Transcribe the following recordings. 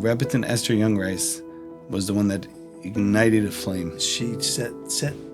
Rebbetzin Esther Youngrice was the one that ignited a flame. She set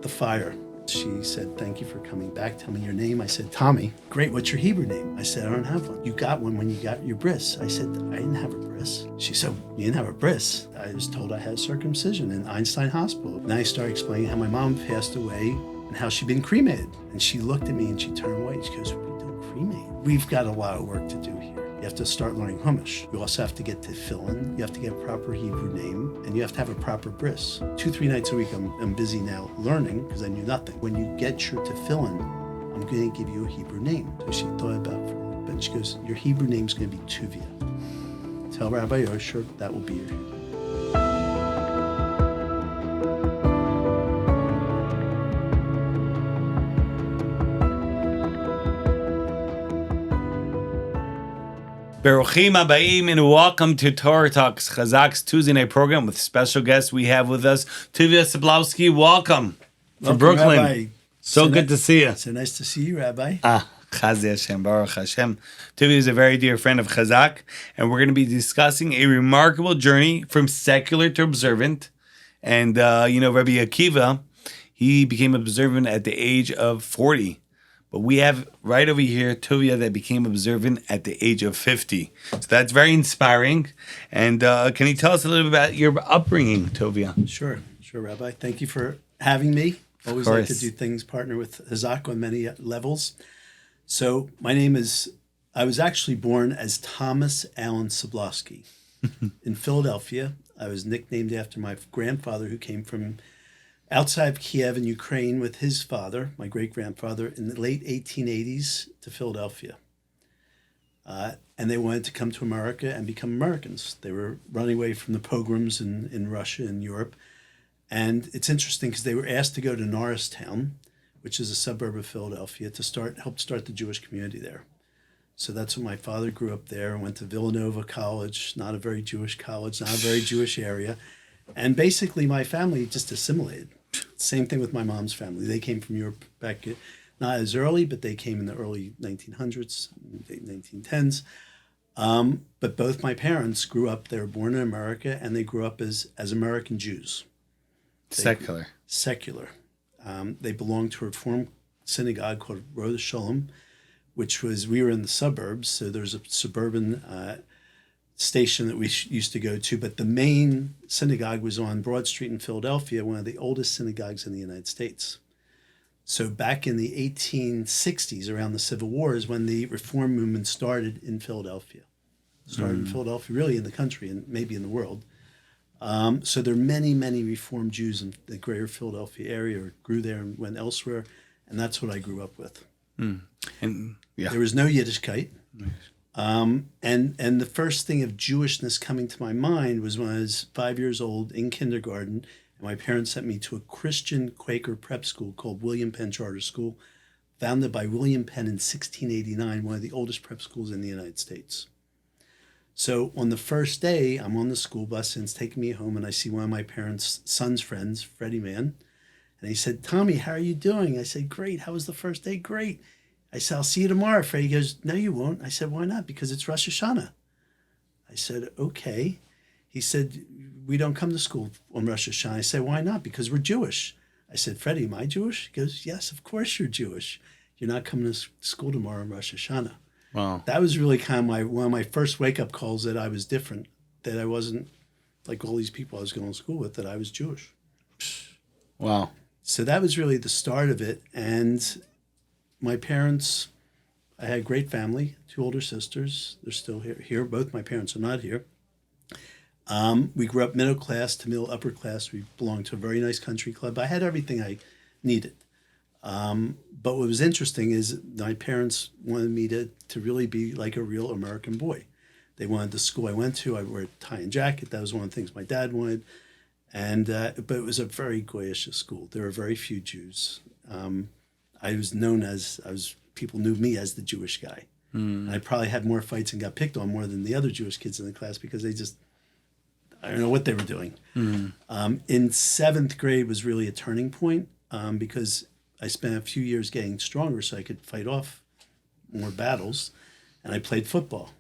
the fire. She said, "Thank you for coming back. Tell me your name." I said, "Tommy." "Great. What's your Hebrew name?" I said, "I don't have one." "You got one when you got your bris." I said, "I didn't have a bris." She said, "You didn't have a bris?" I was told I had circumcision in Einstein Hospital. Then I started explaining how my mom passed away and how she'd been cremated. And she looked at me and she turned white. She goes, "We don't cremate." We've got a lot of work to do here. You have to start learning Chumash. You also have to get to fill-in. You have to get a proper Hebrew name, and you have to have a proper bris. 2-3 nights a week, I'm busy now learning because I knew nothing. When you get your tefillin, I'm going to give you a Hebrew name. So she thought about it for a little bit. She goes, "Your Hebrew name's going to be Tuvia. Tell Rabbi Osher that will be your Hebrew." Baruchim Abaim and welcome to Torah Talks, Chazaq's Tuesday night program with special guests. We have with us Tuvia Sablosky. Welcome from Brooklyn. Rabbi. So good to see you. So nice to see you, Rabbi. Chazi Hashem, Baruch Hashem. Tuvia is a very dear friend of Chazaq, and we're going to be discussing a remarkable journey from secular to observant. And, Rabbi Akiva, he became observant at the age of 40. But we have right over here Tuvia that became observant at the age of 50. So that's very inspiring. And can you tell us a little bit about your upbringing, Tuvia? Sure, Rabbi. Thank you for having me. Always like to do things, partner with Chazaq on many levels. So my name I was actually born as Thomas Allen Sablosky in Philadelphia. I was nicknamed after my grandfather who came from outside of Kiev in Ukraine with his father, my great-grandfather, in the late 1880s to Philadelphia. And they wanted to come to America and become Americans. They were running away from the pogroms in Russia and Europe. And it's interesting because they were asked to go to Norristown, which is a suburb of Philadelphia, to help start the Jewish community there. So that's when my father grew up there and went to Villanova College, not a very Jewish college, not a very Jewish area. And basically my family just assimilated. Same thing with my mom's family. They came from Europe back, not as early, but they came in the early 1900s, 1910s. But both my parents grew up, they were born in America, and they grew up as American Jews. Secular. They belonged to a Reform synagogue called Rosh Shalom, we were in the suburbs, so there's a suburban station that we used to go to, but the main synagogue was on Broad Street in Philadelphia, one of the oldest synagogues in the United States. So back in the 1860s, around the Civil War, is when the Reform movement started in Philadelphia. In Philadelphia, really in the country and maybe in the world. So there are many, many Reform Jews in the greater Philadelphia area, or grew there and went elsewhere, and that's what I grew up with. And there was no Yiddishkeit. Nice. And the first thing of Jewishness coming to my mind was when I was 5 years old in kindergarten, and my parents sent me to a Christian Quaker prep school called William Penn Charter School, founded by William Penn in 1689, one of the oldest prep schools in the United States. So on the first day, I'm on the school bus and it's taking me home, and I see one of my parents' son's friends, Freddie Mann, and he said, "Tommy, how are you doing?" I said, "Great. How was the first day?" "Great." I said, "I'll see you tomorrow." Freddie goes, "No, you won't." I said, "Why not?" "Because it's Rosh Hashanah." I said, "Okay." He said, "We don't come to school on Rosh Hashanah." I said, "Why not?" "Because we're Jewish." I said, "Freddie, am I Jewish?" He goes, "Yes, of course you're Jewish. You're not coming to school tomorrow on Rosh Hashanah." Wow. That was really kind of one of my first wake-up calls that I was different, that I wasn't like all these people I was going to school with, that I was Jewish. Wow. So that was really the start of it. And my parents, I had a great family, 2 older sisters. They're still here. Both my parents are not here. We grew up middle class to middle upper class. We belonged to a very nice country club. I had everything I needed. But what was interesting is my parents wanted me to really be like a real American boy. They wanted the school I went to. I wore a tie and jacket. That was one of the things my dad wanted. And but it was a very goyish school. There were very few Jews. I was known people knew me as the Jewish guy. And I probably had more fights and got picked on more than the other Jewish kids in the class because I don't know what they were doing. In 7th grade was really a turning point because I spent a few years getting stronger so I could fight off more battles, and I played football.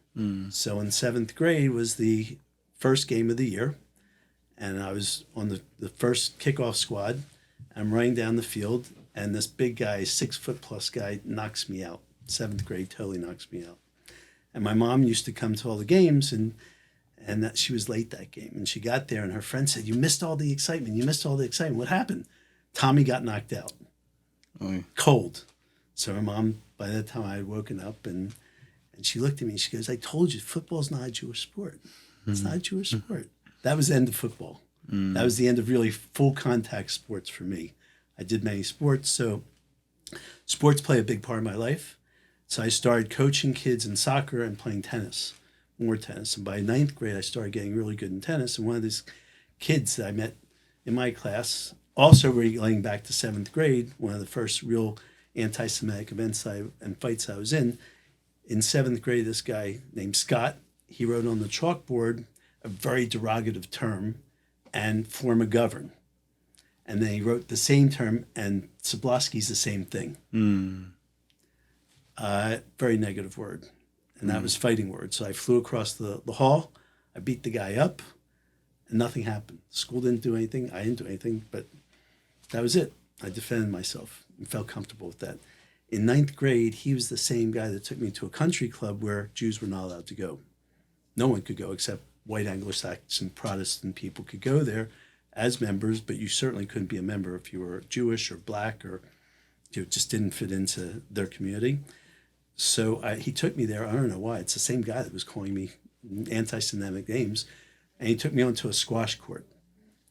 So in 7th grade was the first game of the year, and I was on the first kickoff squad. I'm running down the field, and this big guy, 6 foot plus guy, knocks me out. 7th grade, totally knocks me out. And my mom used to come to all the games, and that she was late that game. And she got there, and her friend said, "You missed all the excitement. You missed all the excitement. What happened?" Tommy got knocked out. Oh. Cold. So her mom, by that time I had woken up, and she looked at me and she goes, "I told you, football's not a Jewish sport. It's not a Jewish sport." That was the end of football. That was the end of really full contact sports for me. I did many sports, so sports play a big part of my life. So I started coaching kids in soccer and playing tennis, more tennis. And by 9th grade, I started getting really good in tennis. And one of these kids that I met in my class, also relating back to 7th grade, one of the first real anti-Semitic events and fights I was in 7th grade, this guy named Scott, he wrote on the chalkboard a very derogative term and form a govern. And then he wrote the same term, and Sablosky's the same thing. Very negative word. And that was fighting word. So I flew across the hall. I beat the guy up, and nothing happened. School didn't do anything. I didn't do anything, but that was it. I defended myself and felt comfortable with that. In 9th grade, he was the same guy that took me to a country club where Jews were not allowed to go. No one could go except white Anglo-Saxon Protestant people could go there as members, but you certainly couldn't be a member if you were Jewish or black or you just didn't fit into their community. So he took me there. I don't know why. It's the same guy that was calling me anti-Semitic names. And he took me onto a squash court.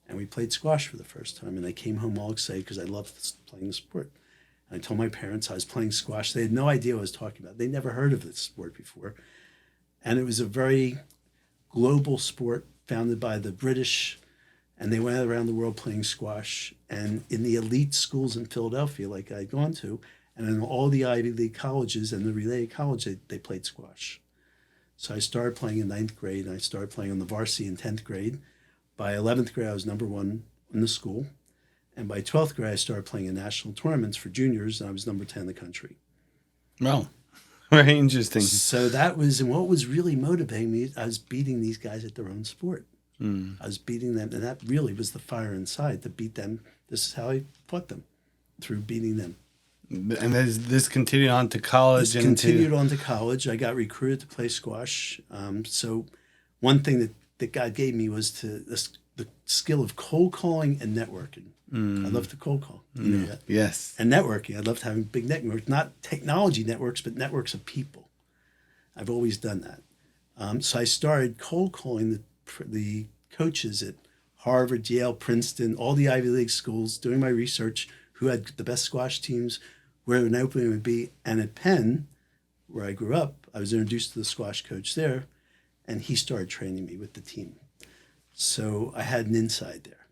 And we played squash for the first time. And I came home all excited because I loved playing the sport. And I told my parents I was playing squash. They had no idea what I was talking about. They never heard of this sport before. And it was a very global sport founded by the British. And they went around the world playing squash. And in the elite schools in Philadelphia, like I'd gone to, and in all the Ivy League colleges and the related college, they played squash. So I started playing in 9th grade, and I started playing on the varsity in 10th grade. By 11th grade, I was number 1 in the school. And by 12th grade, I started playing in national tournaments for juniors, and I was number 10 in the country. Wow. Very interesting. So that was, and what was really motivating me, I was beating these guys at their own sport. I was beating them, and that really was the fire inside, to beat them. This is how I fought them, through beating them. And this continued on to college? Continued on to college. I got recruited to play squash. So one thing that God gave me was the skill of cold calling and networking. I love to cold call. You know that? Yes. And networking. I loved having big networks, not technology networks, but networks of people. I've always done that. So I started cold calling the coaches at Harvard, Yale, Princeton, all the Ivy League schools, doing my research, who had the best squash teams, where an opening would be. And at Penn, where I grew up, I was introduced to the squash coach there, and he started training me with the team. So I had an inside there.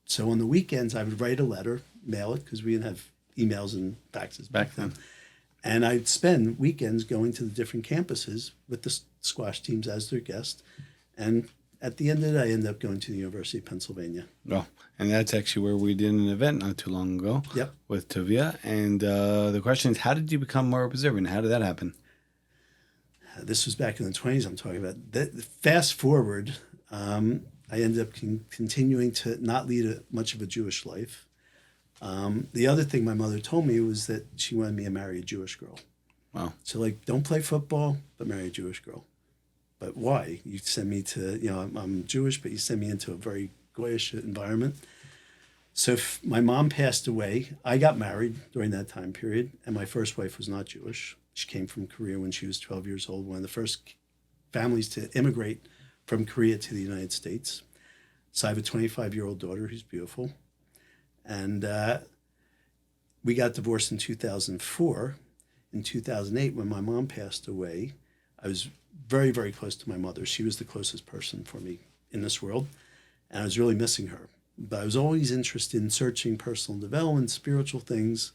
So on the weekends, I would write a letter, mail it, because we didn't have emails and faxes back then. And I'd spend weekends going to the different campuses with the squash teams as their guest. And at the end of it, I ended up going to the University of Pennsylvania. Oh, and that's actually where we did an event not too long ago. Yep. With Tuvia. And the question is, how did you become more observant? How did that happen? This was back in the 20s I'm talking about. Fast forward, I ended up continuing to not lead much of a Jewish life. The other thing my mother told me was that she wanted me to marry a Jewish girl. Wow. So like, don't play football, but marry a Jewish girl. But why? You send me to, I'm Jewish, but you send me into a very goyish environment. So my mom passed away. I got married during that time period, and my first wife was not Jewish. She came from Korea when she was 12 years old, one of the first families to immigrate from Korea to the United States. So I have a 25-year-old daughter who's beautiful. And we got divorced in 2004. In 2008, when my mom passed away, I was very, very close to my mother. She was the closest person for me in this world, and I was really missing her. But I was always interested in searching personal development, spiritual things,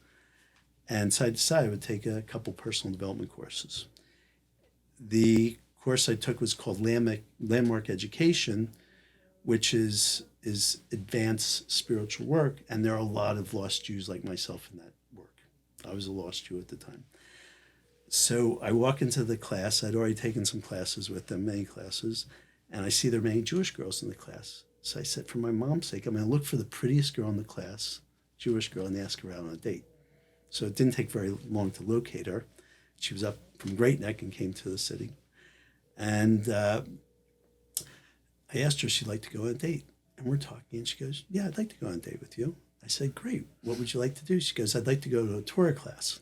and so I decided I would take a couple personal development courses. The course I took was called Landmark Education, which is advanced spiritual work, and there are a lot of lost Jews like myself in that work. I was a lost Jew at the time. So I walk into the class. I'd already taken some classes with them, many classes, And I see there are many Jewish girls in the class. So I said, for my mom's sake, I'm going to look for the prettiest girl in the class, Jewish girl, and ask her out on a date. So it didn't take very long to locate her. She was up from Great Neck and came to the city. And I asked her if she'd like to go on a date. And we're talking, and she goes, yeah, I'd like to go on a date with you. I said, great. What would you like to do? She goes, I'd like to go to a Torah class.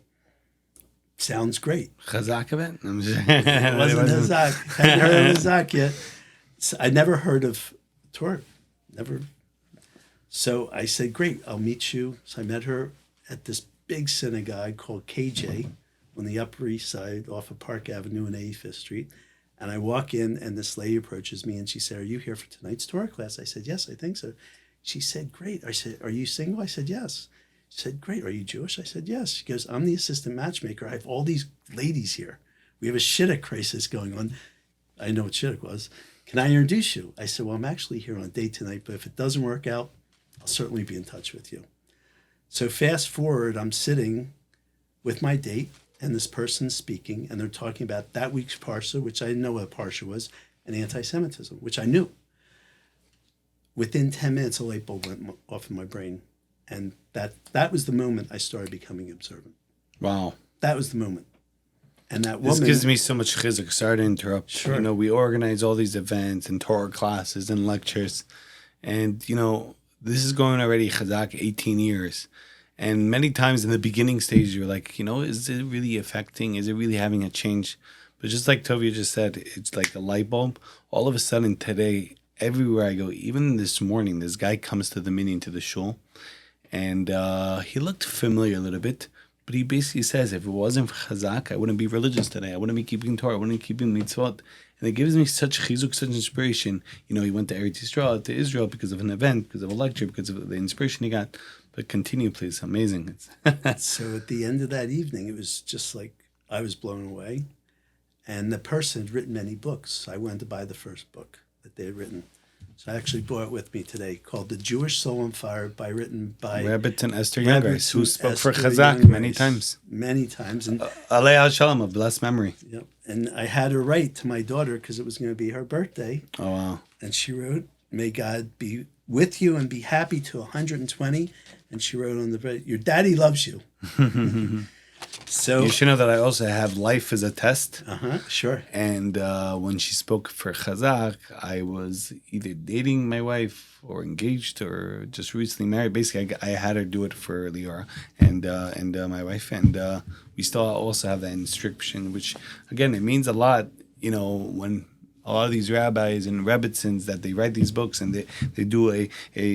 Sounds great. Chazaq event? It wasn't Chazaq. I hadn't heard of Chazaq yet. So I never heard of Torah. Never. So I said, great, I'll meet you. So I met her at this big synagogue called KJ on the Upper East Side off of Park Avenue and 85th Street. And I walk in, and this lady approaches me, and she said, are you here for tonight's Torah class? I said, yes, I think so. She said, great. I said, are you single? I said, yes. She said, great. Are you Jewish? I said, yes. She goes, I'm the assistant matchmaker. I have all these ladies here. We have a shidduch crisis going on. I know what shidduch was. Can I introduce you? I said, well, I'm actually here on a date tonight, but if it doesn't work out, I'll certainly be in touch with you. So fast forward, I'm sitting with my date, and this person's speaking, and they're talking about that week's Parsha, which I didn't know what a Parsha was, and anti-Semitism, which I knew. Within 10 minutes, a light bulb went off in my brain. And that was the moment I started becoming observant. Wow. That was the moment. And that woman... This gives me so much chizuk. Sorry to interrupt. Sure. You know, we organize all these events and Torah classes and lectures. And, you know, this is going already, Chazaq, 18 years. And many times in the beginning stage, you're like, you know, is it really affecting? Is it really having a change? But just like Tuvia just said, it's like a light bulb. All of a sudden today, everywhere I go, even this morning, this guy comes to the meeting, to the shul, and he looked familiar a little bit, but he basically says, if it wasn't for Chazaq, I wouldn't be religious today. I wouldn't be keeping Torah. I wouldn't be keeping mitzvot. And it gives me such chizuk, such inspiration. You know, he went to Eretz Yisrael, to Israel, because of an event, because of a lecture, because of the inspiration he got. But continue, please. Amazing. So at the end of that evening, it was just like I was blown away. And the person had written many books. I went to buy the first book that they had written. So I actually brought it with me today, called The Jewish Soul on Fire, written by Rebbetzin Esther Youngreis, who spoke for Esther Chazaq many times. Many times. And Alei Al Shalom, of blessed memory. yep. And I had her write to my daughter because it was going to be her birthday. Oh, wow. And she wrote, may God be with you and be happy to 120. And she wrote on the, your daddy loves you. So you should know that I also have life as a test. Sure. And when she spoke for Chazaq, I was either dating my wife or engaged or just recently married. Basically, I had her do it for Liora and my wife. And we still also have that inscription, which, again, it means a lot, you know, when a lot of these rabbis and rebbetzins that they write these books and they do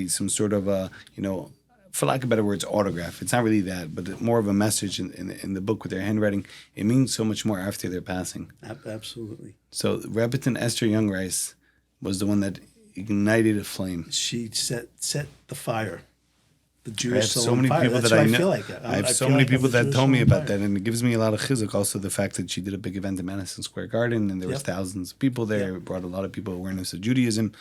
some sort of a, you know, for lack of better words, autograph. It's not really that, but more of a message in the book with their handwriting. It means so much more after their passing. Absolutely. So Rebbetzin Esther Youngreis was the one that ignited a flame. She set the fire. The I Jewish have soul so on many fire. people That's that what I know. feel like. I have so feel many like I'm people the that Jewish told me soul on about fire. that, and it gives me a lot of chizuk. Also, the fact that she did a big event in Madison Square Garden, and there was thousands of people there. It brought a lot of people awareness of Judaism.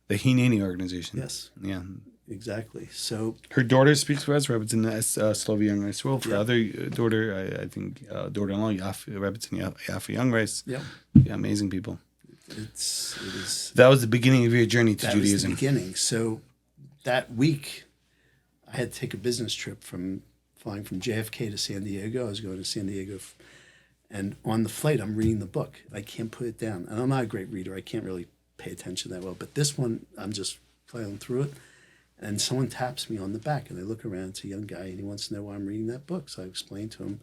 The Hineni organization. Yes. Yeah. Exactly. So her daughter speaks for us, Rebbetzin Slovia Youngreis. Well, for her other daughter, I think daughter-in-law, Rebbetzin Yafa Youngreis. yeah, Yeah, amazing people. it is. That was the beginning of your journey to That Judaism. was the beginning. So that week, I had to take a business trip flying from JFK to San Diego. I was going to San Diego, and on the flight, I'm reading the book. I can't put it down, and I'm not a great reader. I can't really pay attention that well. But this one, I'm just flying through it. And someone taps me on the back, and I look around. It's a young guy, and he wants to know why I'm reading that book. So I explain to him.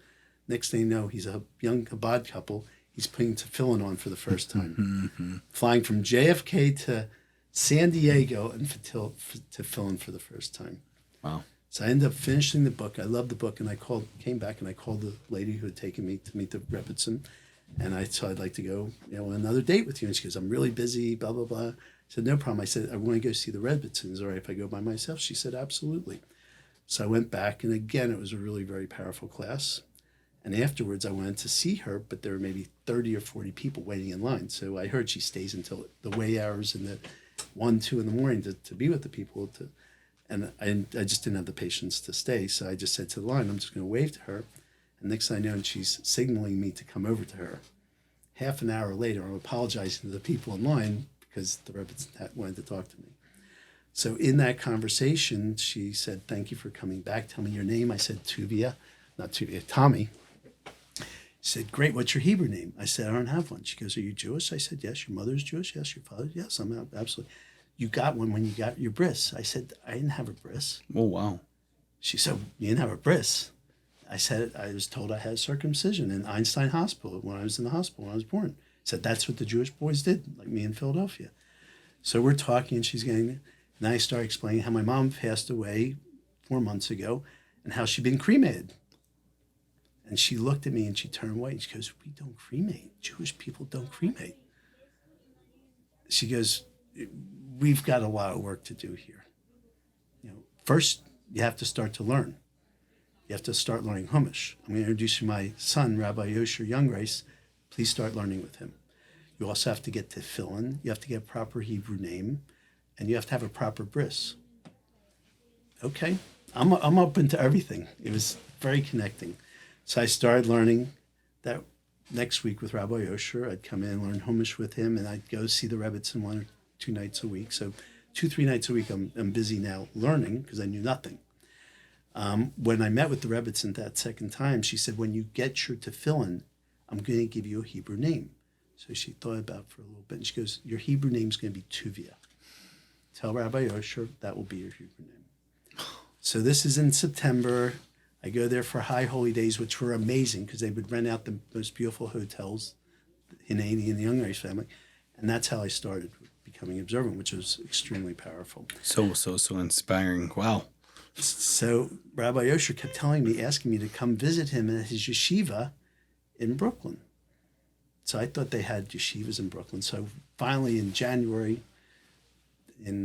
Next thing you know, he's a young Chabad couple. He's putting tefillin on for the first time, flying from JFK to San Diego and tefillin for the first time. Wow! So I ended up finishing the book. I loved the book, and I came back, and I called the lady who had taken me to meet the Rebbetzin, and I said, I'd like to go, on another date with you. And she goes, I'm really busy, blah blah blah. I said, no problem. I said, I want to go see the Rebbetzins. All right, if I go by myself? She said, absolutely. So I went back, and again, it was a really very powerful class. And afterwards, I wanted to see her, but there were maybe 30 or 40 people waiting in line. So I heard she stays until the way hours in the 1, 2 in the morning to be with the people. And I just didn't have the patience to stay. So I just said to the line, I'm just going to wave to her. And next thing I know, she's signaling me to come over to her. Half an hour later, I'm apologizing to the people in line because the Rebbe wanted to talk to me. So in that conversation, she said, "Thank you for coming back. Tell me your name." I said, "Tuvia," not Tuvia, Tommy. She said, "Great. What's your Hebrew name?" I said, "I don't have one." She goes, "Are you Jewish?" I said, "Yes." "Your mother's Jewish?" "Yes." "Your father?" "Yes." "I'm absolutely." "You got one when you got your bris." I said, "I didn't have a bris." Oh, wow. She said, "You didn't have a bris?" I said, "I was told I had circumcision in Einstein Hospital when I was in the hospital when I was born." Said, "That's what the Jewish boys did, like me in Philadelphia." So we're talking, and she's getting, and I start explaining how my mom passed away 4 months ago and how she'd been cremated. And she looked at me and she turned away and she goes, "We don't cremate. Jewish people don't cremate." She goes, "We've got a lot of work to do here. First, you have to start to learn. You have to start learning Chumash. I'm going to introduce you to my son, Rabbi Yosher Younggrace. Please start learning with him. You also have to get tefillin. You have to get a proper Hebrew name, and you have to have a proper bris." Okay, I'm open to everything. It was very connecting. So I started learning that next week with Rabbi Yosher. I'd come in and learn Chumash with him, and I'd go see the Rebbitzin 1 or 2 nights a week. So 2-3 nights a week, I'm busy now learning because I knew nothing. When I met with the Rebbitzin that second time, she said, "When you get your tefillin, I'm going to give you a Hebrew name." So she thought about it for a little bit, and she goes, "Your Hebrew name is going to be Tuvia. Tell Rabbi Yosher that will be your Hebrew name." So this is in September. I go there for High Holy Days, which were amazing because they would rent out the most beautiful hotels, Hineni and the Younggrace family. And that's how I started becoming observant, which was extremely powerful. So inspiring. Wow. So Rabbi Yosher kept asking me to come visit him at his yeshiva in Brooklyn. So I thought they had yeshivas in Brooklyn. So finally in January in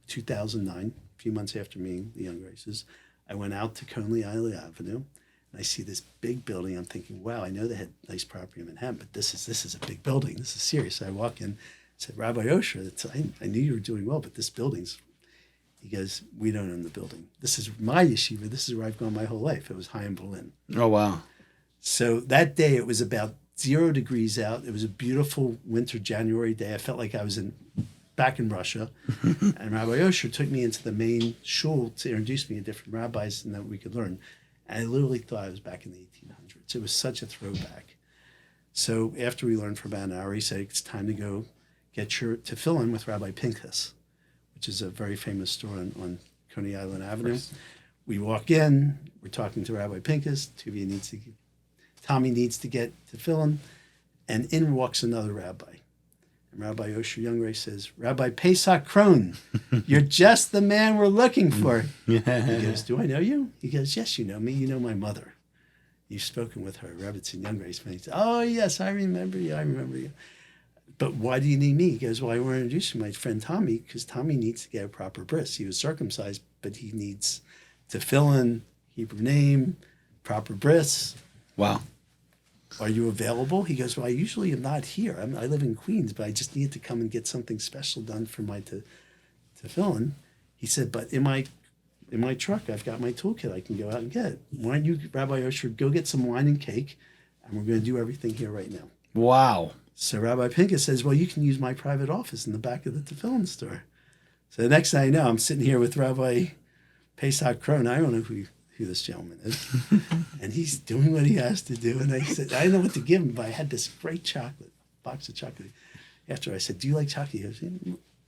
2009, a few months after meeting the Younggraces, I went out to Coney Island Avenue, and I see this big building. I'm thinking, wow, I know they had nice property in Manhattan, but this is a big building. This is serious. So I walk in, said, "Rabbi Yosher, I knew you were doing well, but this building's..." He goes, "We don't own the building. This is my yeshiva. This is where I've gone my whole life." It was Chaim Berlin. Oh, wow. So that day, it was about 0 degrees out. It was a beautiful winter January day. I felt like I was back in Russia. And Rabbi Yosher took me into the main shul to introduce me to different rabbis and that we could learn. And I literally thought I was back in the 1800s. It was such a throwback. So after we learned for about an hour, he said, "It's time to go get your tefillin with Rabbi Pinchas," which is a very famous store on Coney Island Avenue. We walk in, we're talking to Rabbi Pinchas. Tommy needs to get tefillin, and in walks another rabbi. And Rabbi Yosher Younggrace says, "Rabbi Pesach Krohn, you're just the man we're looking for." He goes, "Do I know you?" He goes, "Yes, you know me. You know my mother. You've spoken with her, Rebbitzin Younggrace." And he said, "Oh, yes, I remember you. But why do you need me?" He goes, "Well, I want to introduce you to my friend Tommy, because Tommy needs to get a proper bris. He was circumcised, but he needs tefillin, Hebrew name, proper bris." Wow. "Are you available?" He goes, "Well, I usually am not here. I live in Queens, but I just need to come and get something special done for my tefillin." He said, "But in my truck, I've got my toolkit. I can go out and get it. Why don't you, Rabbi Yosher, go get some wine and cake, and we're going to do everything here right now." Wow. So Rabbi Pinchas says, "Well, you can use my private office in the back of the tefillin store." So the next thing I know, I'm sitting here with Rabbi Pesach Krohn. I don't know who this gentleman is. And he's doing what he has to do. And I said, I didn't know what to give him, but I had this great box of chocolate. After I said, "Do you like chocolate?" He goes,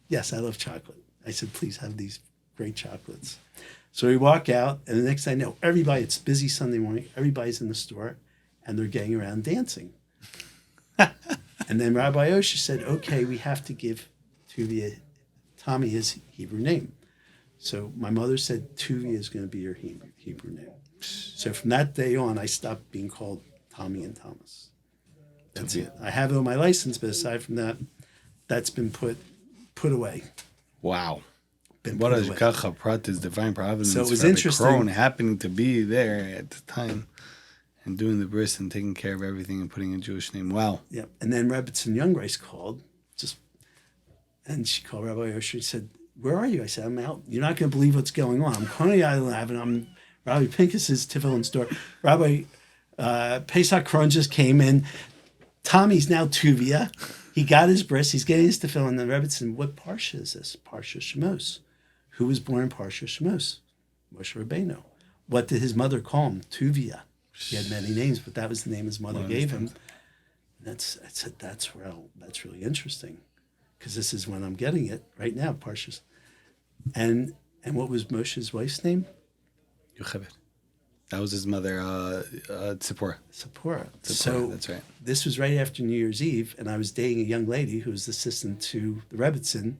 "Yes, I love chocolate." I said, "Please have these great chocolates." So we walk out, and the next thing I know, it's busy Sunday morning, everybody's in the store, and they're getting around dancing. And then Rabbi Yosher said, "Okay, we have to give Tommy his Hebrew name." So my mother said, "Tuvia is going to be your Hebrew name." So from that day on, I stopped being called Tommy and Thomas. That's it. I have it on my license, but aside from that, that's been put away. Wow. What a kacha prat is divine providence. So it was Rabbi interesting. Krohn happening to be there at the time and doing the bris and taking care of everything and putting a Jewish name. Wow. Yeah. And then Rebbitzin Younggrace called, and she called Rabbi Yosher and said, "Where are you?" I said, "I'm out. You're not going to believe what's going on. I'm Coney Island Avenue. I'm Rabbi Pinchas's tefillin store. Rabbi Pesach Krohn just came in. Tommy's now Tuvia. he got his bris. He's getting his tefillin. And the Rebbe said, what Parsha is this? Parsha Shemos. Who was born in Parsha Shemos? Moshe Rabbeinu. What did his mother call him? Tuvia. He had many names, but that was the name his mother gave him. I said, that's really interesting, because this is when I'm getting it right now, Parshas. And what was Moshe's wife's name? Yocheved. That was his mother, Tzipporah. Tzipporah. So that's right. This was right after New Year's Eve, and I was dating a young lady who was the assistant to the Rebbitzin.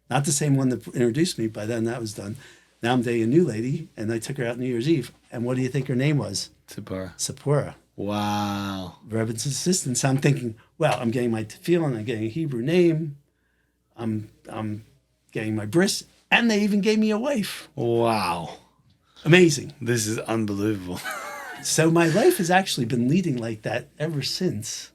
Not the same one that introduced me. By then, that was done. Now I'm dating a new lady, and I took her out New Year's Eve. And what do you think her name was? Tzipporah. Wow. Rebbitz's assistant. So I'm thinking, well, I'm getting my tefillin, I'm getting a Hebrew name, I'm getting my bris, and they even gave me a wife. Wow. Amazing. This is unbelievable. So my life has actually been leading like that ever since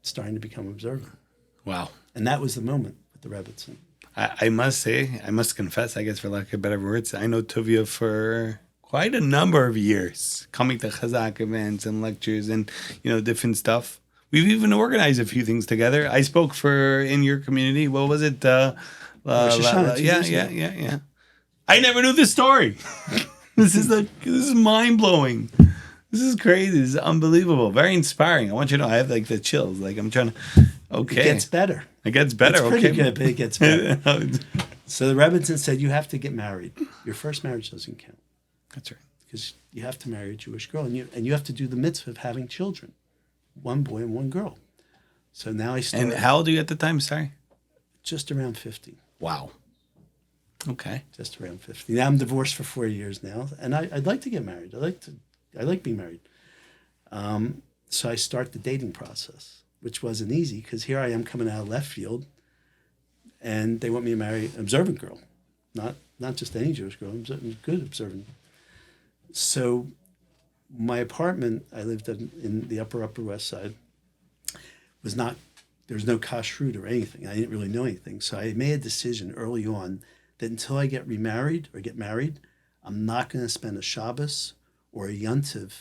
starting to become observant. Wow. And that was the moment with the Rebbitzin. I must confess, I guess for lack of better words, I know Tuvia for quite a number of years, coming to Chazaq events and lectures and, different stuff. We've even organized a few things together. I spoke in your community. What was it? Yeah. I never knew this story. This is mind blowing. This is crazy. This is unbelievable. Very inspiring. I want you to know I have like the chills. Like I'm trying to. Okay. It gets better. It gets better. It's pretty okay. good, but it gets better. So the Rebbitzin said you have to get married. Your first marriage doesn't count. That's right. Because you have to marry a Jewish girl, and you have to do the mitzvah of having children, one boy and one girl. So now I started. And how old are you at the time? Sorry. Just around 50. Wow. Okay. Just around 50. Now I'm divorced for 4 years now, and I'd like to get married. I like being married. So I start the dating process, which wasn't easy because here I am coming out of left field, and they want me to marry an observant girl, not just any Jewish girl, good observant. So my apartment, I lived in the upper West Side, there was no kashrut or anything. I didn't really know anything. So I made a decision early on that until I get remarried or get married, I'm not going to spend a Shabbos or a Yontiv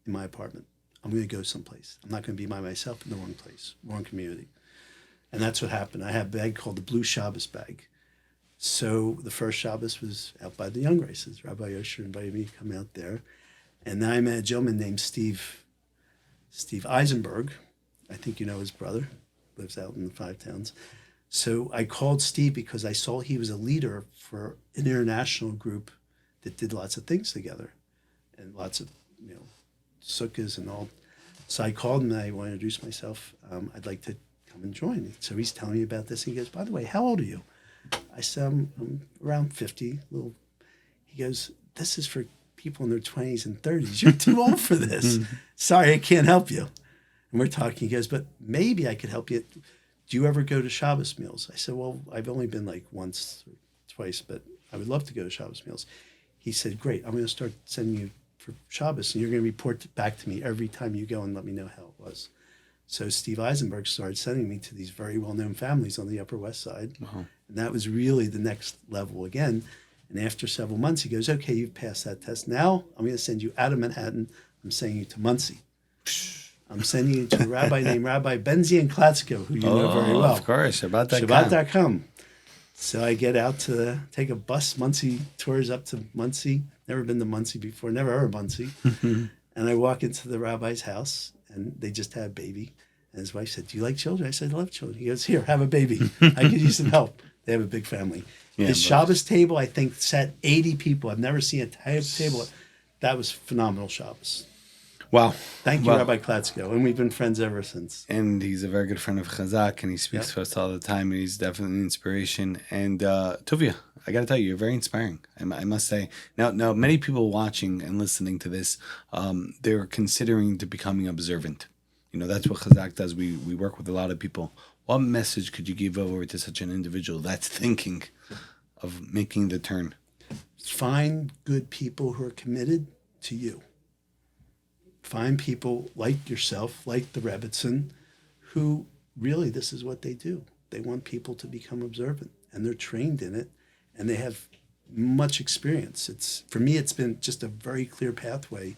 in my apartment. I'm going to go someplace. I'm not going to be by myself in the wrong place, wrong community. And that's what happened. I have a bag called the Blue Shabbos bag. So the first Shabbos was out by the Young Races. Rabbi Yosher invited me to come out there. And then I met a gentleman named Steve Eisenberg. I think you know his brother. Lives out in the Five Towns. So I called Steve because I saw he was a leader for an international group that did lots of things together and lots of, sukkahs and all. So I called him and I want to introduce myself. I'd like to come and join. So he's telling me about this. And he goes, by the way, how old are you? I said, I'm around 50. He goes, this is for people in their 20s and 30s. You're too old for this. Sorry, I can't help you. And we're talking. He goes, but maybe I could help you. Do you ever go to Shabbos meals? I said, well, I've only been like once or twice, but I would love to go to Shabbos meals. He said, great, I'm going to start sending you for Shabbos, and you're going to report back to me every time you go and let me know how it was. So Steve Eisenberg started sending me to these very well-known families on the Upper West Side. Uh-huh. And that was really the next level again. And after several months, he goes, okay, you've passed that test. Now I'm going to send you out of Manhattan. I'm sending you to Muncie. I'm sending you to a rabbi named Rabbi Benzion Klatzko, who you know very well. Of course, Shabbat.com. Shabbat.com. So I get out to take a bus, Muncie, tours up to Muncie. Never been to Muncie before, never heard of Muncie. And I walk into the rabbi's house, and they just had a baby. And his wife said, do you like children? I said, I love children. He goes, here, have a baby. I could use some help. They have a big family. Yeah, his Shabbos table, I think, sat 80 people. I've never seen a table. That was phenomenal Shabbos. Wow. Thank you, Rabbi Klatzko. And we've been friends ever since. And he's a very good friend of Chazaq, and he speaks to us all the time, and he's definitely an inspiration. And Tuvia, I got to tell you, you're very inspiring, I must say. Now, many people watching and listening to this, they're considering to becoming observant. That's what Chazaq does. We work with a lot of people. What message could you give over to such an individual that's thinking of making the turn? Find good people who are committed to you. Find people like yourself, like the Rebbitzin, who really this is what they do. They want people to become observant, and they're trained in it, and they have much experience. For me, it's been just a very clear pathway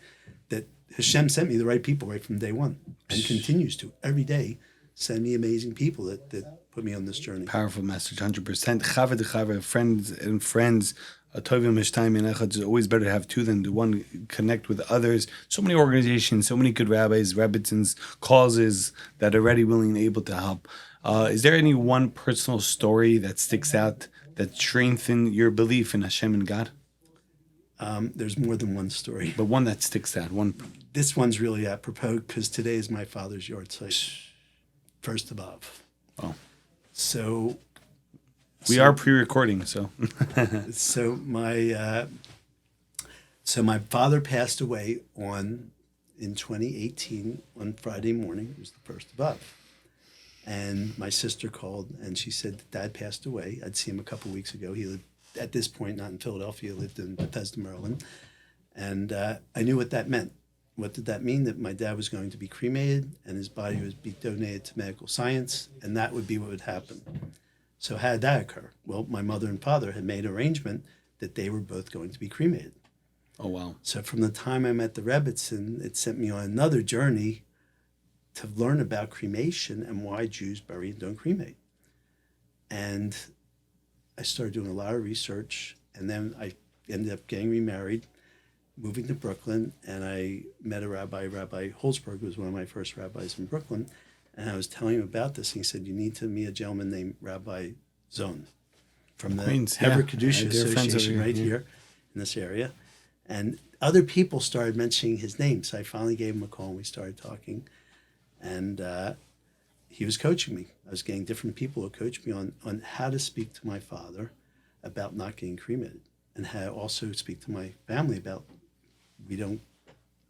that Hashem sent me the right people right from day one and continues to every day send me amazing people that put me on this journey. Powerful message, 100%. Chava de chava, friends and friends. Tovim Mishtayim and Echad. It's always better to have two than one. Connect with others. So many organizations, so many good rabbis, rebbitzins, causes that are ready, willing, and able to help. Is there any one personal story that sticks out that strengthened your belief in Hashem and God? There's more than one story, but one that sticks out. One. This one's really apropos because today is my father's yard site, first of all. Oh. So we are pre-recording, so. so my father passed away in 2018 on Friday morning. It was the first of Av. And my sister called and she said that Dad passed away. I'd seen him a couple of weeks ago. He lived, at this point, not in Philadelphia, he lived in Bethesda, Maryland. And I knew what that meant. What did that mean? That my dad was going to be cremated and his body would be donated to medical science, and that would be what would happen. So how did that occur? Well, my mother and father had made an arrangement that they were both going to be cremated. Oh, wow. So from the time I met the Rebbitzin, it sent me on another journey to learn about cremation and why Jews bury and don't cremate. And I started doing a lot of research, and then I ended up getting remarried, moving to Brooklyn, and I met a rabbi. Rabbi Holzberg was one of my first rabbis in Brooklyn, and I was telling him about this, and he said, you need to meet a gentleman named Rabbi Zon from the Queens, Heber yeah. Kedusha Association right here in this area. And other people started mentioning his name, so I finally gave him a call, and we started talking. And he was coaching me. I was getting different people to coach me on how to speak to my father about not getting cremated, and how to also speak to my family about we don't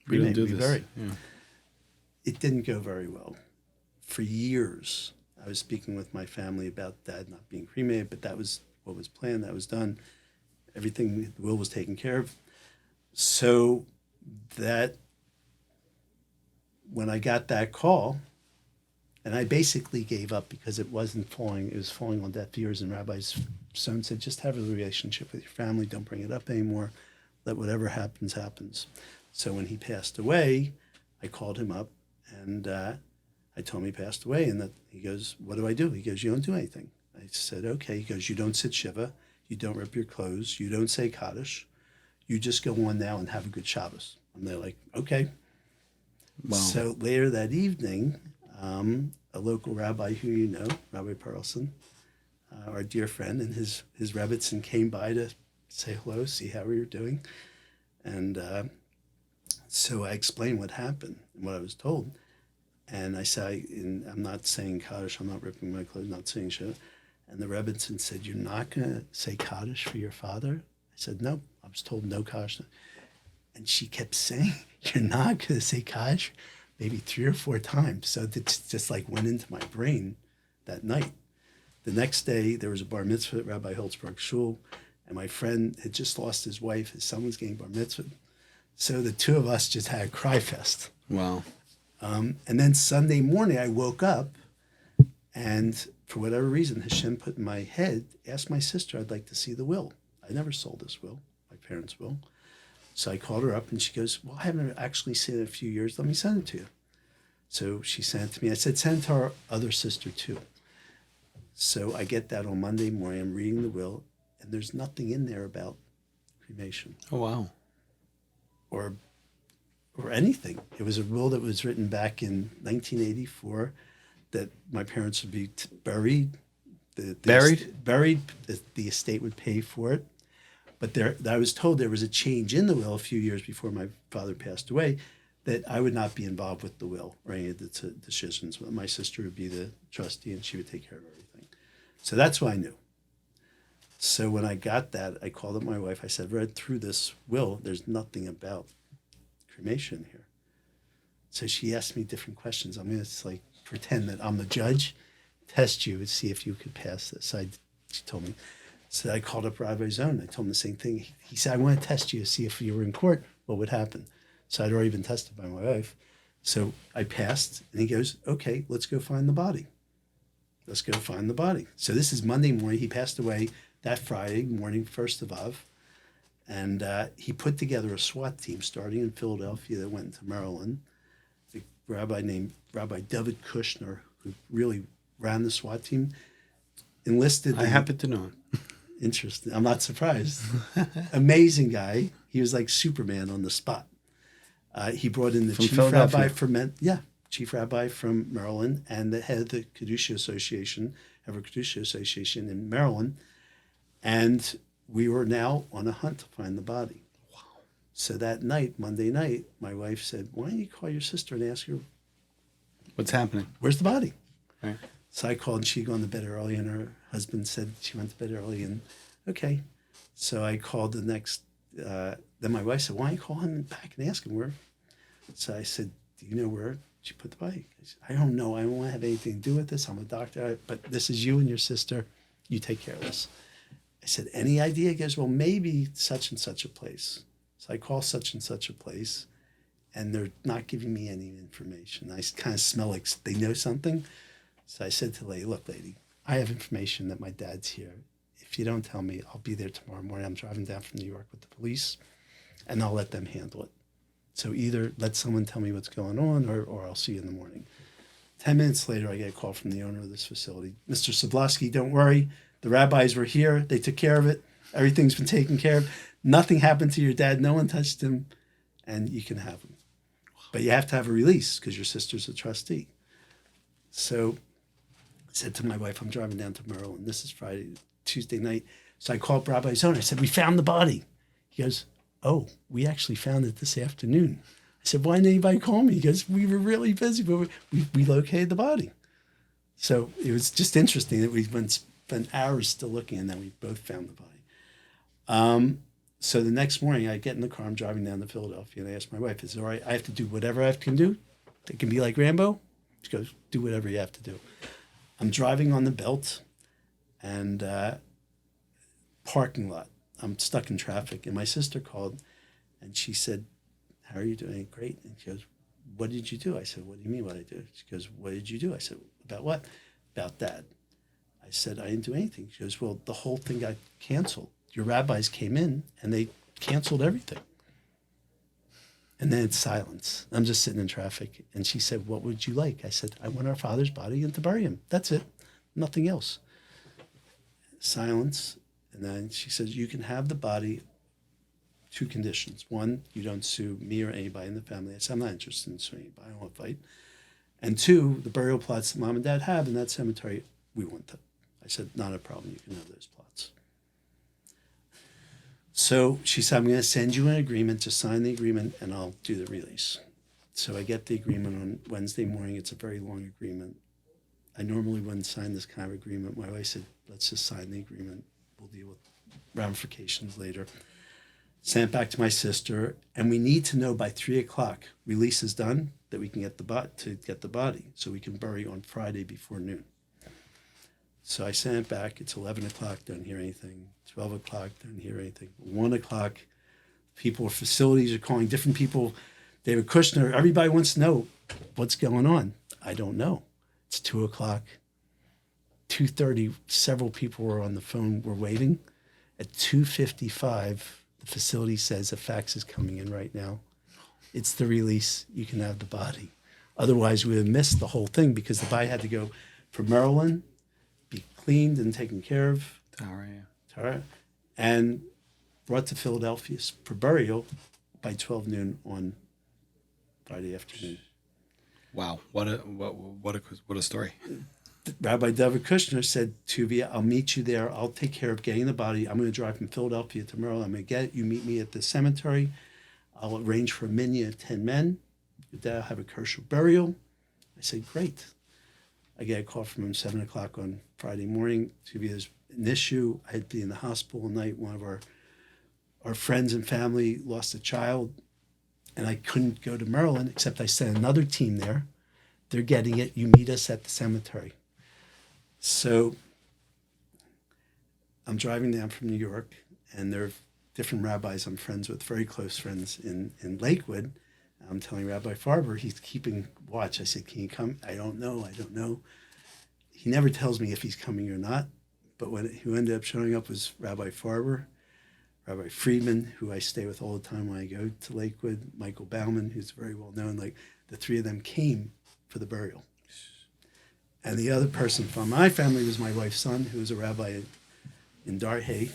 cremate, we bury. Yeah. It didn't go very well. For years, I was speaking with my family about Dad not being cremated, but that was what was planned, that was done. Everything, the will was taken care of. So that when I got that call, and I basically gave up because it was falling on deaf ears, and Rabbi's son said, just have a relationship with your family, don't bring it up anymore, let whatever happens, happens. So when he passed away, I called him up, and I told him he passed away, and that he goes, what do I do? He goes, you don't do anything. I said, okay. He goes, you don't sit Shiva, you don't rip your clothes, you don't say Kaddish, you just go on now and have a good Shabbos. And they're like, okay. Wow. So later that evening, a local rabbi who you know, Rabbi Perelson, our dear friend, and his Rebbitzin came by to say hello, see how we were doing. And so I explained what happened and what I was told. And I said, I'm not saying Kaddish, I'm not ripping my clothes, not saying shit. And the Rebbitzin said, you're not going to say Kaddish for your father? I said, no, I was told no Kaddish. And she kept saying, you're not going to say Kaddish? Maybe 3 or 4 times. So it just like went into my brain that night. The next day, there was a bar mitzvah at Rabbi Holzberg's shul, and my friend had just lost his wife. His son was getting bar mitzvah. So the two of us just had a cry fest. Wow. And then Sunday morning, I woke up, and for whatever reason, Hashem put in my head, asked my sister, I'd like to see the will. I never sold this will, my parents' will. So I called her up, and she goes, well, I haven't actually seen it in a few years. Let me send it to you. So she sent it to me. I said, send it to our other sister, too. So I get that on Monday morning. I'm reading the will, and there's nothing in there about cremation. Oh, wow. Or anything. It was a will that was written back in 1984 that my parents would be buried. Buried. The estate would pay for it. But I was told there was a change in the will a few years before my father passed away that I would not be involved with the will or any of the decisions. My sister would be the trustee, and she would take care of everything. So that's what I knew. So when I got that, I called up my wife. I said, read through this will. There's nothing about cremation here. So she asked me different questions. I'm going to like pretend that I'm the judge, test you and see if you could pass this. She told me. So I called up Rabbi Zon. I told him the same thing. He said, I want to test you to see if you were in court, what would happen. So I'd already been tested by my wife. So I passed, and he goes, okay, let's go find the body. Let's go find the body. So this is Monday morning. He passed away that Friday morning, 1st of Av. And he put together a SWAT team starting in Philadelphia that went to Maryland. A rabbi named Rabbi David Kushner, who really ran the SWAT team, enlisted. I happen to know him. Interesting. I'm not surprised. Amazing guy. He was like Superman on the spot. He brought in the From chief rabbi from chief rabbi from Maryland and the head of the Kedusha Association, Ever Kedusha Association in Maryland, and we were now on a hunt to find the body. Wow! So that night, Monday night, my wife said, "Why don't you call your sister and ask her what's happening? Where's the body?" Right. So I called, and she'd gone to bed early, and her husband said she went to bed early, and okay. So I called the next. Then my wife said, "Why don't you call him back and ask him where?" So I said, "Do you know where she put the body?" I said, "I don't know. I don't want to have anything to do with this. I'm a doctor, but this is you and your sister. You take care of this." I said, "Any idea?" He goes, "Well, maybe such and such a place." So I call such and such a place, and they're not giving me any information. I kind of smell like they know something. So I said to the lady, "Look, lady, I have information that my dad's here. If you don't tell me, I'll be there tomorrow morning. I'm driving down from New York with the police, and I'll let them handle it. So either let someone tell me what's going on, or I'll see you in the morning." 10 minutes later, I get a call from the owner of this facility. "Mr. Sablosky, don't worry. The rabbis were here. They took care of it. Everything's been taken care of. Nothing happened to your dad. No one touched him, and you can have him. But you have to have a release because your sister's a trustee." So I said to my wife, "I'm driving down to Maryland. This is Tuesday night." So I called Rabbi Zona. I said, "We found the body." He goes, "Oh, we actually found it this afternoon." I said, "Why didn't anybody call me?" He goes, "We were really busy, but we located the body." So it was just interesting that we spent hours still looking, and then we both found the body. So the next morning, I get in the car. I'm driving down to Philadelphia, and I ask my wife, "Is it all right? I have to do whatever I can do? It can be like Rambo?" She goes, "Do whatever you have to do." I'm driving on the belt, and parking lot. I'm stuck in traffic, and my sister called, and she said, "How are you doing?" "Great." And she goes, "What did you do?" I said, "What do you mean what I do?" She goes, "What did you do?" I said, "About what?" "About Dad." I said, "I didn't do anything." She goes, "Well, the whole thing got canceled. Your rabbis came in, and they canceled everything." And then it's silence. I'm just sitting in traffic, and she said, "What would you like?" I said, "I want our father's body and to bury him. That's it. Nothing else." Silence. And then she says, "You can have the body, 2 conditions. 1, you don't sue me or anybody in the family." I said, "I'm not interested in suing anybody. I don't want to fight. And 2, the burial plots that Mom and Dad have in that cemetery, we want them." I said, "Not a problem. You can have those plots." So she said, "I'm going to send you an agreement to sign the agreement, and I'll do the release." So I get the agreement on Wednesday morning. It's a very long agreement. I normally wouldn't sign this kind of agreement. My wife said, "Let's just sign the agreement. We'll deal with ramifications later." Sent it back to my sister, and we need to know by 3:00 release is done, that we can get the body, so we can bury on Friday before noon. So I sent it back. It's 11:00. Don't hear anything. 12:00. Don't hear anything. 1:00. People, facilities are calling different people. David Kushner. Everybody wants to know what's going on. I don't know. It's 2:00. 2:30. Several people were on the phone. We're waiting. At 2:55, the facility says a fax is coming in right now. It's the release. You can have the body. Otherwise, we would have missed the whole thing because the body had to go from Maryland, be cleaned and taken care of, Torah, and brought to Philadelphia for burial by 12 noon on Friday afternoon. Wow, what a story. Rabbi David Kushner said, "Tuvia, I'll meet you there. I'll take care of getting the body. I'm going to drive from Philadelphia to Maryland. I'm going to get it. You meet me at the cemetery. I'll arrange for a minyan of 10 men. Your dad will have a kosher burial." I said, "Great." I get a call from him 7:00 on Friday morning. Tuvia, there's an issue. I had to be in the hospital all night. One of our friends and family lost a child, and I couldn't go to Maryland, except I sent another team there. They're getting it. You meet us at the cemetery. So I'm driving down from New York, and there are different rabbis I'm friends with, very close friends in Lakewood. I'm telling Rabbi Farber, he's keeping watch. I said, "Can you come?" I don't know. He never tells me if he's coming or not. But who ended up showing up was Rabbi Farber, Rabbi Friedman, who I stay with all the time when I go to Lakewood, Michael Bauman, who's very well known. Like, the 3 of them came for the burial. And the other person from my family was my wife's son, who was a rabbi in Darhay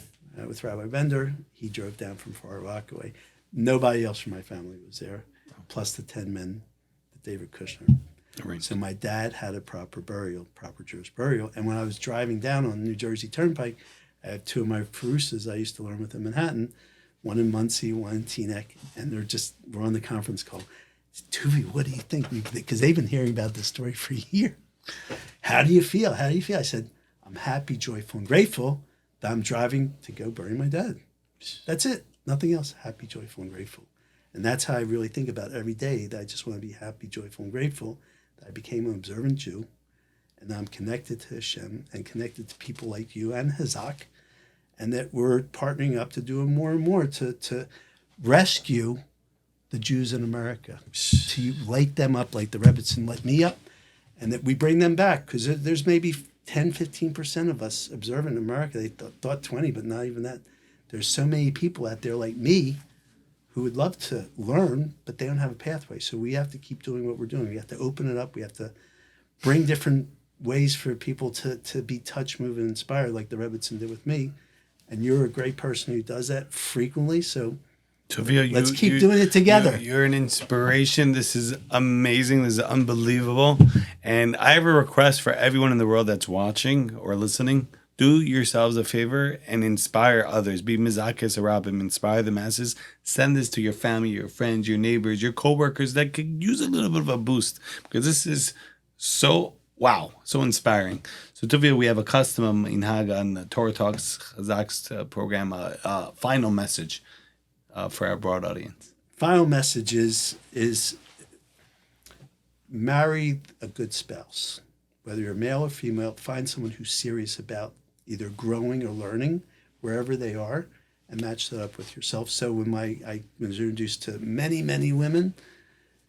with Rabbi Bender. He drove down from Far Rockaway. Nobody else from my family was there, plus the 10 men that David Kushner. Right. So my dad had a proper burial, proper Jewish burial. And when I was driving down on the New Jersey Turnpike, I had two of my Perusas I used to learn with in Manhattan, one in Muncie, one in Teaneck, and we're on the conference call. Tuvia, what do you think? Because they've been hearing about this story for a year. How do you feel? How do you feel? I said, I'm happy, joyful, and grateful that I'm driving to go bury my dad. That's it. Nothing else. Happy, joyful, and grateful. And that's how I really think about it every day, that I just want to be happy, joyful, and grateful that I became an observant Jew, and that I'm connected to Hashem and connected to people like you and Chazaq, and that we're partnering up to do more and more to rescue the Jews in America, to light them up like the Rebbetzin lit me up, and that we bring them back, because there's maybe 10, 15% of us observant in America. They thought 20, but not even that. There's so many people out there like me who would love to learn, but they don't have a pathway. So we have to keep doing what we're doing. We have to open it up. We have to bring different ways for people to be touched, moved, and inspired, like the Rebbetzin did with me. And you're a great person who does that frequently. So Tuvia, let's keep doing it together. You're an inspiration. This is amazing. This is unbelievable. And I have a request for everyone in the world that's watching or listening. Do yourselves a favor and inspire others. Be mizakis arabim, inspire the masses. Send this to your family, your friends, your neighbors, your coworkers that could use a little bit of a boost, because this is so inspiring. So Tuvia, we have a custom in Hag on the Torah Talks Chazaq's program, final message for our broad audience. Final message is marry a good spouse. Whether you're male or female, find someone who's serious about either growing or learning wherever they are, and match that up with yourself. So when I was introduced to many, many women,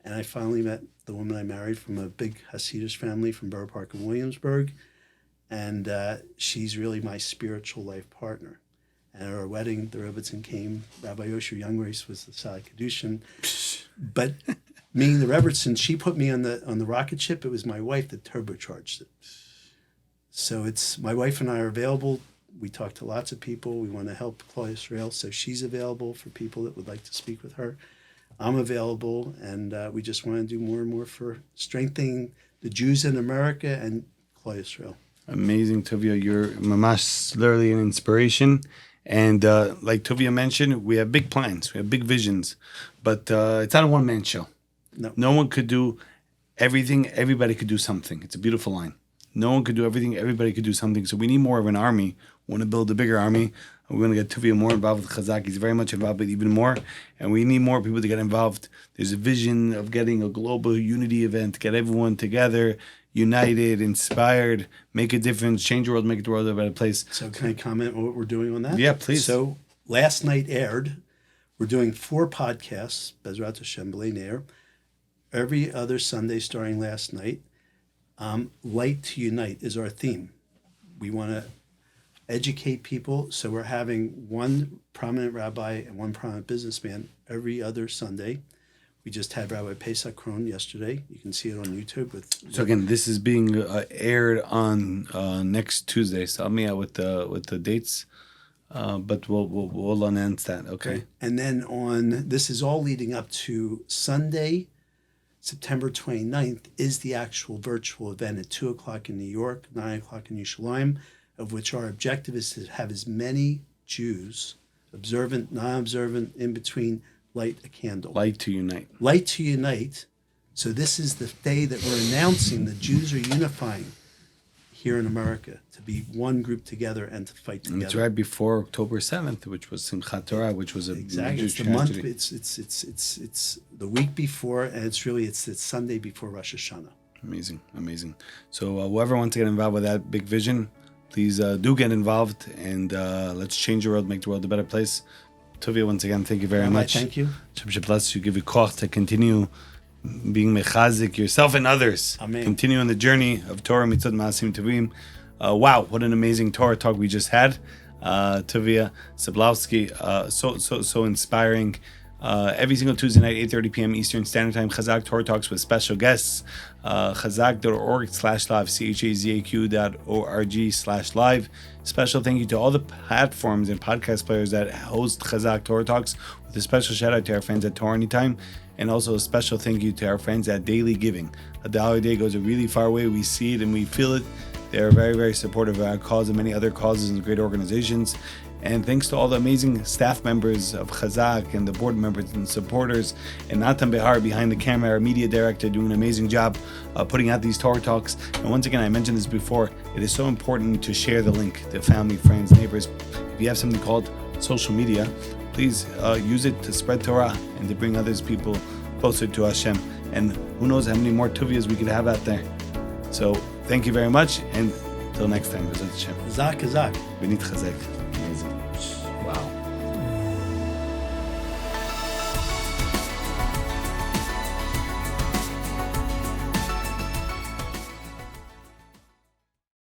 and I finally met the woman I married from a big Hasidic family from Borough Park in Williamsburg, and she's really my spiritual life partner. And at our wedding, the Rebbetzin came. Rabbi Yosher Youngreis was the Sali Kedushin. But meaning the Rebbetzin, she put me on the rocket ship. It was my wife that turbocharged it. So it's my wife and I are available. We talk to lots of people. We want to help Klal Yisrael, so she's available for people that would like to speak with her. I'm available, and we just want to do more and more for strengthening the Jews in America and Klal Yisrael. Amazing, Tuvia. You're mamash literally an inspiration. And like Tuvia mentioned, we have big plans. We have big visions. But it's not a one-man show. No one could do everything. Everybody could do something. It's a beautiful line. No one could do everything. Everybody could do something. So we need more of an army. We want to build a bigger army. We're going to get Tuvia more involved with Chazaq. He's very much involved, but even more. And we need more people to get involved. There's a vision of getting a global unity event, get everyone together, united, inspired, make a difference, change the world, make the world a better place. So can I comment on what we're doing on that? Yeah, please. So last night aired, we're doing 4 podcasts, Bezrat Hashem B'lei Ne'er, every other Sunday starting last night. Light to Unite is our theme. We want to educate people, so we're having one prominent rabbi and one prominent businessman every other Sunday. We just had Rabbi Pesach Kron yesterday. You can see it on YouTube. So again, this is being aired on next Tuesday. So help me out with the dates, but we'll announce that. Okay. And then this is all leading up to Sunday, September 29th, is the actual virtual event at 2:00 in New York, 9:00 in Yerushalayim, of which our objective is to have as many Jews, observant, non-observant, in between, light a candle. Light to unite. Light to unite. So this is the day that we're announcing the Jews are unifying here in America to be one group together and to fight together. And it's right before October 7th, which was Simchat Torah, which was a exactly. major It's the tragedy. month. It's the week before, and it's the Sunday before Rosh Hashanah. Amazing. So whoever wants to get involved with that big vision, please do get involved, and let's change the world, make the world a better place. Tuvia, once again, thank you very much. Thank you. Shem bless you, give you koch to continue being mechazik yourself and others. Amen. Continue on the journey of Torah, mitzvot, maasim tovim. Wow, what an amazing Torah talk we just had. Tuvia Sablosky, so inspiring. Every single Tuesday night, 8:30 p.m. Eastern Standard Time, Chazaq Torah Talks with special guests. Chazaq.org/live, chazaq.org/live. Special thank you to all the platforms and podcast players that host Chazaq Torah Talks, with a special shout out to our friends at Torah Anytime, and also a special thank you to our friends at Daily Giving. $1 a day goes a really far way. We see it and we feel it. They are very, very supportive of our cause and many other causes and great organizations. And thanks to all the amazing staff members of Chazaq and the board members and supporters, and Natan Behar behind the camera, our media director, doing an amazing job putting out these Torah Talks. And once again, I mentioned this before, it is so important to share the link to family, friends, neighbors. If you have something called social media, please use it to spread Torah and to bring others people closer to Hashem. And who knows how many more Tuvias we could have out there. So thank you very much, and till next time, B'ezrat Hashem. Chazaq. We need Chazaq. Wow.